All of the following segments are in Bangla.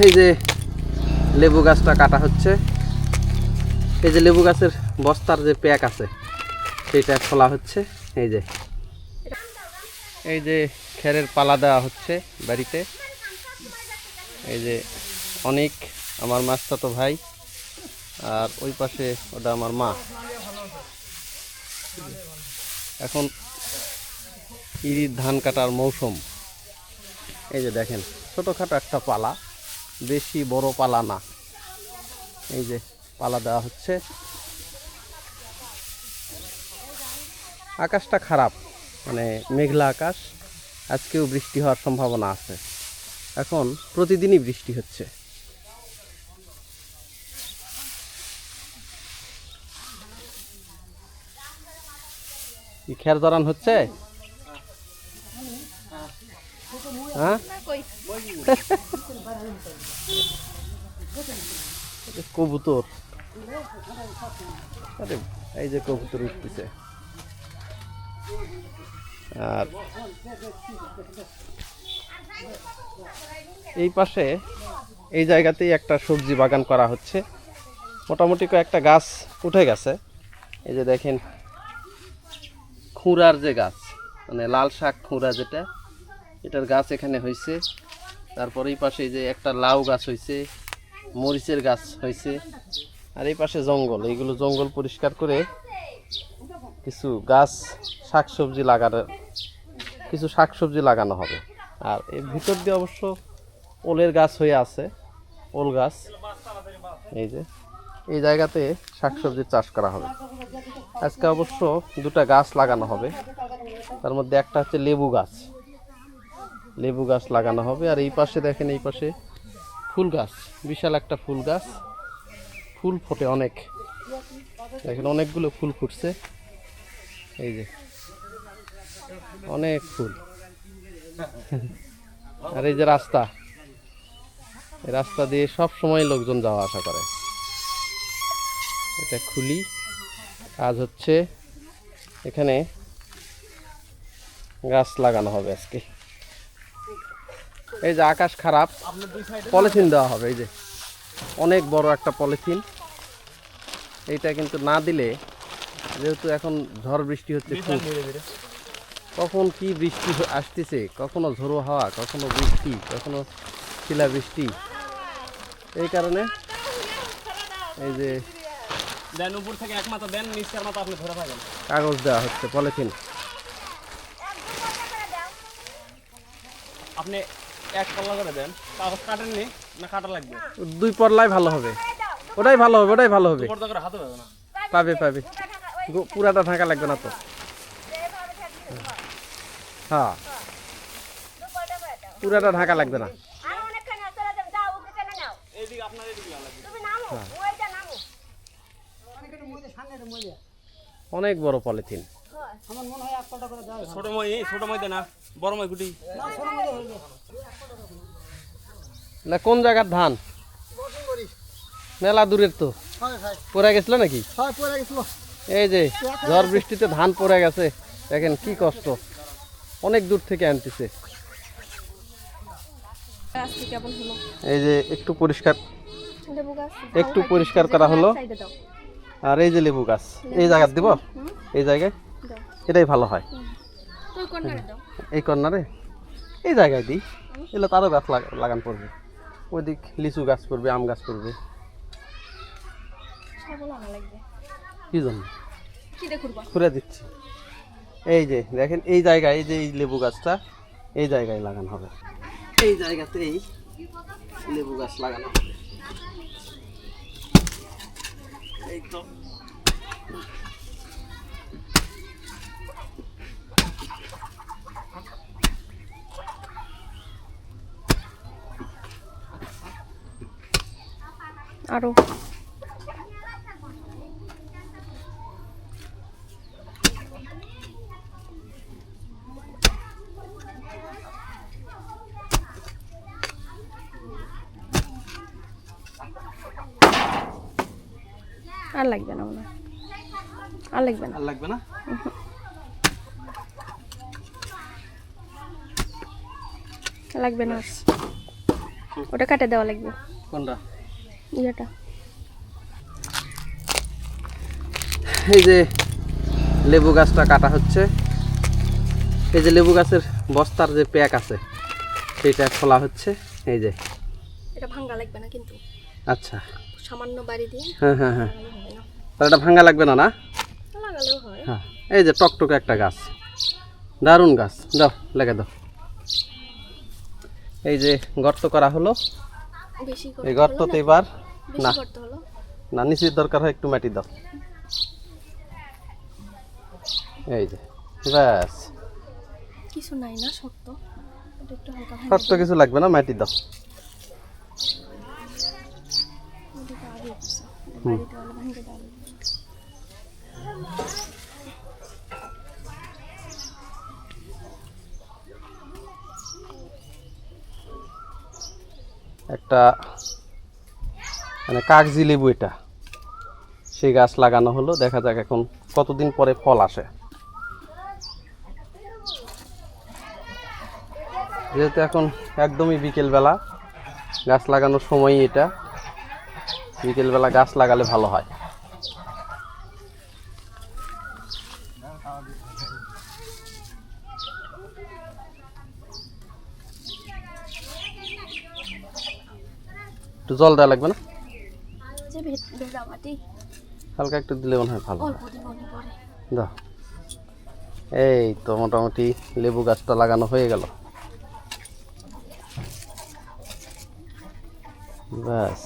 এই যে লেবু গাছটা কাটা হচ্ছে। এই যে লেবু গাছের বস্তার যে প্যাক আছে সেটা খোলা হচ্ছে। এই যে খেরের পালা দেওয়া হচ্ছে বাড়িতে। এই যে অনেক আমার মাস্তাতো ভাই, আর ওই পাশে ওটা আমার মা। এখন ইরির ধান কাটার মৌসুম। এই যে দেখেন ছোটোখাটো একটা পালা, বেশি বড় পালা না। এই যে পালা দেওয়া হচ্ছে। আকাশটা খারাপ, মানে মেঘলা আকাশ। আজকেও বৃষ্টি হওয়ার সম্ভাবনা আছে। এখন প্রতিদিনই বৃষ্টি হচ্ছে। কি খের জড়ান হচ্ছে? হ্যাঁ, কবুতর। আরে এই যে কবুতর উঠতেছে। আর এই পাশে এই জায়গাতেই একটা সবজি বাগান করা হচ্ছে। মোটামুটি কয়েকটা গাছ উঠে গেছে। এই যে দেখেন খুঁড়ার যে গাছ, মানে লাল শাক খুঁড়া যেটা, এটার গাছ এখানে হয়েছে। তারপর এই পাশে এই যে একটা লাউ গাছ হয়েছে, মরিচের গাছ হয়েছে। আর এই পাশে জঙ্গল, এইগুলো জঙ্গল পরিষ্কার করে কিছু গাছ শাকসবজি লাগানো হবে। আর এর ভিতর দিয়ে অবশ্য ওলের গাছ হয়ে আছে, ওল গাছ। এই যে এই জায়গাতে শাকসবজির চাষ করা হবে। আজকে অবশ্য দুটা গাছ লাগানো হবে। তার মধ্যে একটা হচ্ছে লেবু গাছ লাগানো হবে। আর এই পাশে দেখেন, এই পাশে ফুল গাছ, বিশাল একটা ফুল গাছ। ফুল ফোটে অনেক, দেখেন অনেকগুলো ফুল ফুটছে। এই যে অনেক ফুল। আর এই যে রাস্তা, এই রাস্তা দিয়ে সব সময় লোকজন যাওয়া আসা করে। এটা খুলি, কাজ হচ্ছে। এখানে গাছ লাগানো হবে আজকে। এই যে আকাশ খারাপ, পলিথিন দেওয়া হবে। এই যে অনেক বড় একটা পলিথিন। এইটা কিন্তু না দিলে, যেহেতু এখন ঝড় বৃষ্টি হচ্ছে, কখন কি বৃষ্টি আসতেছে, কখনো ঝোড়ো হাওয়া, কখনো বৃষ্টি, কখনো শিলা বৃষ্টি। এই কারণে এই যে উপর থেকে এক মাথা দেন, নিচের মাথা আপনি ধরে পাবেন, কাগজ দেওয়া হচ্ছে, পলিথিন। আপনি এক পাল্লা করে দেন, কাগজ কাটেননি না কাটা লাগবে? দুই পাল্লাই ভালো হবে, ওটাই ভালো হবে, ওটাই ভালো হবে। পাবে পুরাটা ঢাকা লাগবে না তো। হ্যাঁ, পুরাটা ঢাকা লাগবে না। অনেক বড় পলিথিন। ছোট মই না, বড় মই গুটি না। কোন জায়গার ধান? মেলা দূরের তো। পড়ে গেছিল নাকি? এই যে ঝড় বৃষ্টিতে ধান পড়ে গেছে, দেখেন কি কষ্ট। অনেক দূর থেকে আনতেছে। এই যে একটু পরিষ্কার করা হলো। আর এই যে লেবু গাছ, এই জায়গায় দিব, এই জায়গায় এটাই ভালো হয়। এই কর্নারে এই জায়গায় দিই, এগুলো তারও গাছ লাগান পড়বে। ওইদিক লিচু গাছ করবে, আম গাছ করবে। কি জন্য খুঁড়ে দিচ্ছি। এই যে দেখেন এই জায়গায়, এই যে এই লেবু গাছটা এই জায়গায় লাগানো হবে। এই জায়গাতেই লেবু গাছ লাগানো হবে। এই তো আরো আর লাগবে না মনে হয়, আর লাগবে না, আর লাগবে না। লাগবে না। ওটা কাটে দেওয়া লাগবে কোনটা? ইয়েটা। এই যে লেবু গাছটা কাটা হচ্ছে। এই যে লেবু গাছের বস্তার যে প্যাক আছে সেটা খোলা হচ্ছে। এই যে এটা ভাঙা লাগবে না কিন্তু, আচ্ছা, সামান্য বাড়ি দিয়ে হ্যাঁ হ্যাঁ হ্যাঁ, লাগালে হবে না। তাহলে এটা ভাঙা লাগবে না না? লাগালেও হয়। হ্যাঁ, এই যে টকটকে একটা গাছ, দারুণ গাছ। দাও, লেগে দাও। এই যে গর্ত করা হলো, বেশি এই গর্ততে এবার না বেশি করতে হলো। না নিচের দরকার হয় একটু মাটি দাও। এই যে ব্যাস, কিছু নাই না, শক্ত। এটা একটু হালকা ভাঙা শক্ত কিছু লাগবে না, মাটি দাও। দিতে আগে কিছু বাড়িতে হলে ভাঙতে দেওয়া লাগবে। একটা মানে কাগজি লেবু, এটা সেই গাছ লাগানো হলো। দেখা যাক এখন কতদিন পরে ফল আসে। যেহেতু এখন একদমই বিকেলবেলা, গাছ লাগানোর সময়ই এটা, বিকেলবেলা গাছ লাগালে ভালো হয়। একটু জল দেওয়া লাগবে না? যে ভেজা মাটি হালকা একটু দিলে মনে হয় ভালো হয়। অল্প দিন মনে পড়ে। দাও। এই তো মোটামুটি লেবু গাছটা লাগানো হয়ে গেল। ব্যাস,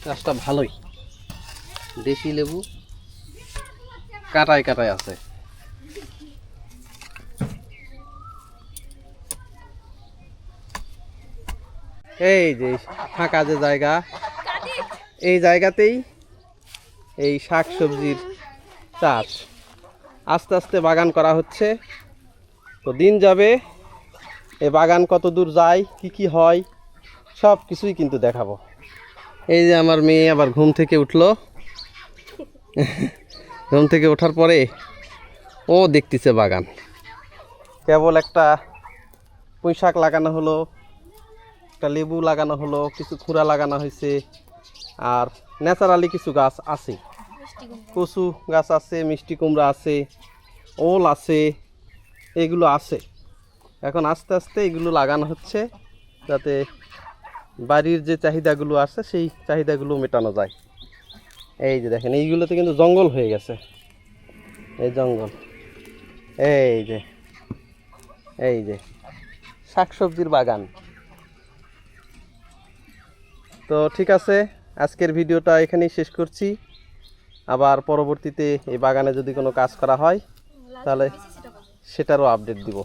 গাছটা ভালোই, দেশি লেবু, কাটায় কাটায় আছে। এই যে ফাঁকা যে জায়গা, এই জায়গাতেই এই শাক সবজির চাষ আস্তে আস্তে বাগান করা হচ্ছে। তো দিন যাবে, এই বাগান কত দূর যায়, কি কি হয়, সব কিছুই কিন্তু দেখাবো। এই যে আমার মেয়ে আবার ঘুম থেকে উঠলো। ঘুম থেকে ওঠার পরে ও দেখতেছে বাগান। কেবল একটা পুঁই শাক লাগানো হলো, একটা লেবু লাগানো হলো, কিছু খুঁড়া লাগানো হয়েছে, আর ন্যাচারালি কিছু গাছ আছে, কচু গাছ আছে, মিষ্টি কুমড়া আছে, ওল আছে, এগুলো আছে। এখন আস্তে আস্তে এগুলো লাগানো হচ্ছে যাতে বাড়ির যে চাহিদাগুলো আছে সেই চাহিদাগুলো মেটানো যায়। এই যে দেখেন, এইগুলোতে কিন্তু জঙ্গল হয়ে গেছে, এই জঙ্গল। এই যে এই যে শাকসবজির বাগান। তো ঠিক আছে, আজকের ভিডিওটা এখানেই শেষ করছি। আবার পরবর্তীতে এই বাগানে যদি কোনো কাজ করা হয় তাহলে সেটারও আপডেট দিব।